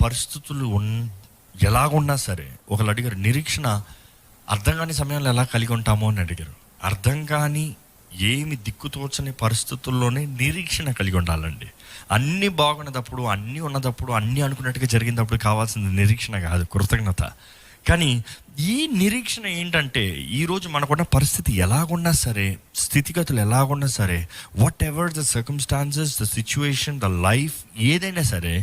పరిస్థితులు ఎలాగున్నా సరే, ఒకళ్ళు అడిగారు, నిరీక్షణ అర్థం కాని సమయంలో ఎలా కలిగి ఉంటామో అని అడిగారు. అర్థం కాని ఏమి దిక్కుతోచని పరిస్థితుల్లోనే నిరీక్షణ కలిగి ఉండాలండి. అన్నీ బాగున్నప్పుడు, అన్నీ ఉన్నదప్పుడు, అన్నీ అనుకున్నట్టుగా జరిగినప్పుడు కావాల్సింది నిరీక్షణ కాదు, కృతజ్ఞత. కానీ ఈ నిరీక్షణ ఏంటంటే, ఈరోజు మనకున్న పరిస్థితి ఎలాగున్నా సరే, స్థితిగతులు ఎలాగున్నా సరే, what ever the circumstances, the situation, the life ఏదైనా సరే,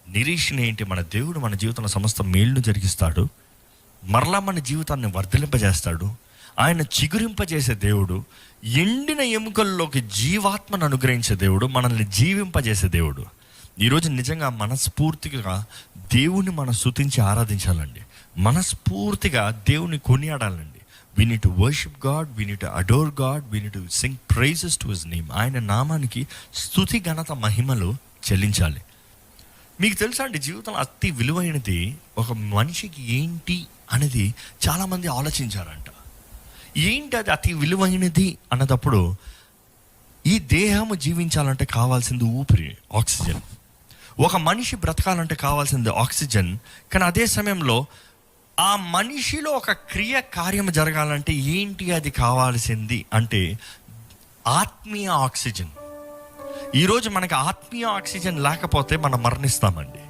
నిరీక్షణ ఏంటి? మన దేవుడు మన జీవితంలో సమస్త మేలును జరిగిస్తాడు, మరలా మన జీవితాన్ని వర్ధలింపజేస్తాడు. ఆయన చిగురింపజేసే దేవుడు, ఎండిన ఎముకల్లోకి జీవాత్మను అనుగ్రహించే దేవుడు, మనల్ని జీవింపజేసే దేవుడు. ఈరోజు నిజంగా మనస్ఫూర్తిగా దేవుని మనం స్తుతించి ఆరాధించాలండి. మనస్ఫూర్తిగా దేవుని కొనియాడాలండి. We need to worship God, we need to adore God, we need to sing praises to his name. ఆయన నామానికి స్తుతి, ఘనత, మహిమలు చెల్లించాలి. మీకు తెలుసా అండి, జీవితంలో అతి విలువైనది ఒక మనిషికి ఏంటి అనేది చాలామంది ఆలోచించారంట. ఏంటి అది అతి విలువైనది అన్నదప్పుడు, ఈ దేహము జీవించాలంటే కావాల్సింది ఊపిరి, ఆక్సిజన్. ఒక మనిషి బ్రతకాలంటే కావాల్సింది ఆక్సిజన్. కానీ అదే సమయంలో ఆ మనిషిలో ఒక కార్యం జరగాలంటే ఏంటి అది కావాల్సింది అంటే ఆత్మీయ ఆక్సిజన్. ఈరోజు మనకి ఆత్మీయ ఆక్సిజన్ లేకపోతే మనం మరణిస్తామండి.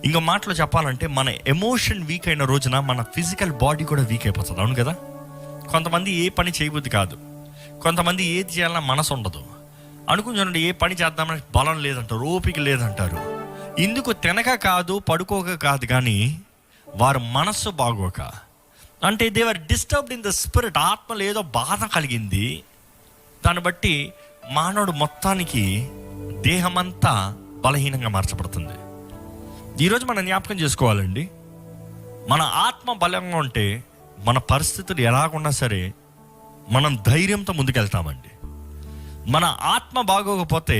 ఇంకో మాటలో చెప్పాలంటే, మన ఎమోషన్ వీక్ అయిన రోజున మన ఫిజికల్ బాడీ కూడా వీక్ అయిపోతుంది. అవును కదా? కొంతమంది ఏ పని చేయబుద్ధి కాదు, కొంతమంది ఏది చేయాలన్నా మనసు ఉండదు. అనుకుంటారండి, ఏ పని చేద్దామని బలం లేదంటారు, ఓపిక లేదంటారు. ఇందుకు తినక కాదు, పడుకోక కాదు, కానీ వారు మనస్సు బాగోక, అంటే they are disturbed in the spirit. ఆత్మలో ఏదో బాధ కలిగింది. దాన్ని బట్టి మానవుడు మొత్తానికి దేహమంతా బలహీనంగా మార్చబడుతుంది. ఈరోజు మనం జ్ఞాపకం చేసుకోవాలండి, మన ఆత్మ బలంగా ఉంటే మన పరిస్థితులు ఎలాగున్నా సరే మనం ధైర్యంతో ముందుకెళ్తామండి. మన ఆత్మ బాగోకపోతే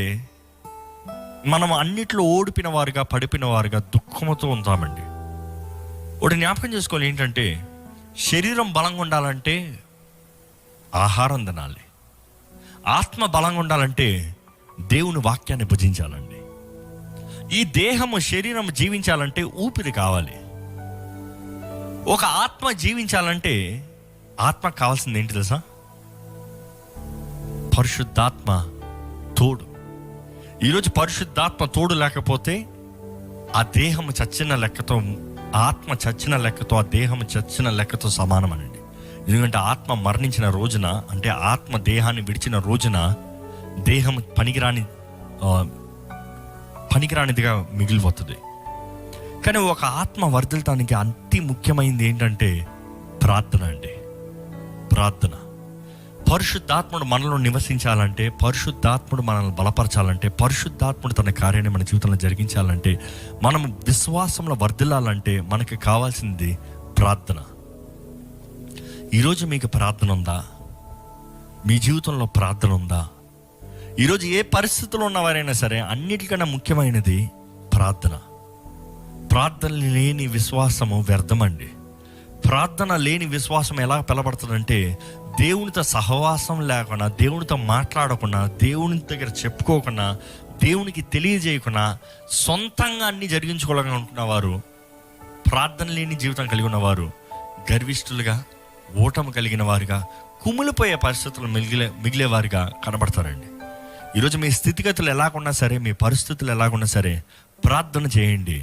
మనం అన్నిట్లో ఓడిపిన వారుగా, పడిపోయిన వారుగా, దుఃఖంతో ఉంటామండి. ఒకటి జ్ఞాపకం చేసుకోవాలి, ఏంటంటే శరీరం బలంగా ఉండాలంటే ఆహారం తినాలి. ఆత్మ బలంగా ఉండాలంటే దేవుని వాక్యాన్ని భుజించాలండి. ఈ దేహము, శరీరం జీవించాలంటే ఊపిరి కావాలి. ఒక ఆత్మ జీవించాలంటే ఆత్మ కావాల్సింది ఏంటి తెలుసా? పరిశుద్ధాత్మ తోడు. ఈరోజు పరిశుద్ధాత్మ తోడు లేకపోతే ఆ దేహము చచ్చిన లెక్కతో, ఆత్మ చచ్చిన లెక్కతో, ఆ దేహము చచ్చిన లెక్కతో సమానం అనండి. ఎందుకంటే ఆత్మ మరణించిన రోజున, అంటే ఆత్మ దేహాన్ని విడిచిన రోజున దేహం పనికిరానిదిగా మిగిలిపోతుంది. కానీ ఒక ఆత్మ వర్ధిల్తానికి అతి ముఖ్యమైనది ఏంటంటే ప్రార్థన అండి. ప్రార్థన. పరిశుద్ధాత్ముడు మనలో నివసించాలంటే, పరిశుద్ధాత్ముడు మనల్ని బలపరచాలంటే, పరిశుద్ధాత్ముడు తన కార్యాన్ని మన జీవితంలో జరిగించాలంటే, మనం విశ్వాసంలో వర్ధిల్లాలంటే మనకి కావాల్సింది ప్రార్థన. ఈరోజు మీకు ప్రార్థన ఉందా? మీ జీవితంలో ప్రార్థన ఉందా? ఈరోజు ఏ పరిస్థితుల్లో ఉన్నవారైనా సరే అన్నిటికన్నా ముఖ్యమైనది ప్రార్థన. ప్రార్థన లేని విశ్వాసము వ్యర్థమండి. ప్రార్థన లేని విశ్వాసం ఎలా పిలబడుతుందంటే, దేవునితో సహవాసం లేకుండా, దేవునితో మాట్లాడకుండా, దేవుని దగ్గర చెప్పుకోకుండా, దేవునికి తెలియజేయకుండా సొంతంగా అన్ని జరిగించుకోవాలనుకున్న వారు, ప్రార్థన లేని జీవితం కలిగి ఉన్నవారు గర్విష్ఠులుగా, ఓటమి కలిగిన వారుగా, కుమిలిపోయే పరిస్థితులు మిగిలేవారుగా కనబడతారండి. ఈరోజు మీ స్థితిగతులు ఎలాగున్నా సరే, మీ పరిస్థితులు ఎలాగున్నా సరే ప్రార్థన చేయండి.